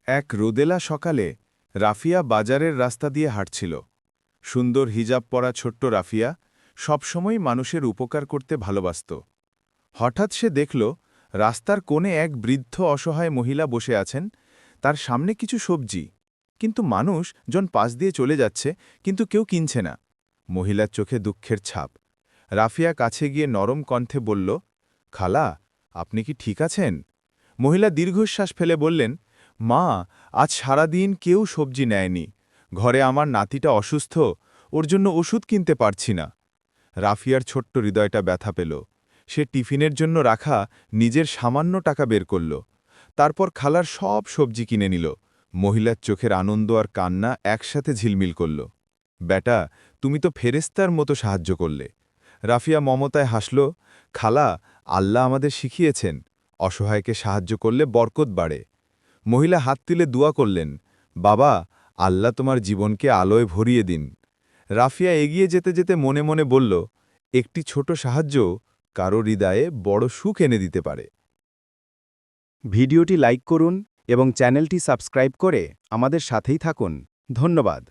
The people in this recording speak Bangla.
এক রোদেলা সকালে রাফিয়া বাজারের রাস্তা দিয়ে হাঁটছিল। সুন্দর হিজাব পরা ছোট্ট রাফিয়া সবসময় মানুষের উপকার করতে ভালোবাসত। হঠাৎ সে দেখল রাস্তার কোণে এক বৃদ্ধ অসহায় মহিলা বসে আছেন, তার সামনে কিছু সবজি, কিন্তু মানুষ জন পাশ দিয়ে চলে যাচ্ছে, কিন্তু কেউ কিনছে না। মহিলার চোখে দুঃখের ছাপ। রাফিয়া কাছে গিয়ে নরম কণ্ঠে বলল, খালা, আপনি কি ঠিক আছেন? মহিলা দীর্ঘশ্বাস ফেলে বললেন, মা, আজ সারাদিন কেউ সবজি নেয়নি। ঘরে আমার নাতিটা অসুস্থ, ওর জন্য ওষুধ কিনতে পারছি না। রাফিয়ার ছোট্ট হৃদয়টা ব্যথা পেল। সে টিফিনের জন্য রাখা নিজের সামান্য টাকা বের করল। তারপর খালার সব সবজি কিনে নিল। মহিলার চোখের আনন্দ আর কান্না একসাথে ঝিলমিল করল। বেটা, তুমি তো ফেরেস্তার মতো সাহায্য করলে। রাফিয়া মমতায় হাসল, খালা, আল্লাহ আমাদের শিখিয়েছেন, অসহায়কে সাহায্য করলে বরকত বাড়ে। মহিলা হাত তুলে দোয়া করলেন, বাবা, আল্লাহ তোমার জীবনকে আলোয় ভরিয়ে দিন। রাফিয়া এগিয়ে যেতে যেতে মনে মনে বলল, একটি ছোট সাহায্য কারো হৃদয়ে বড় সুখ এনে দিতে পারে। ভিডিওটি লাইক করুন এবং চ্যানেলটি সাবস্ক্রাইব করে আমাদের সাথেই থাকুন। ধন্যবাদ।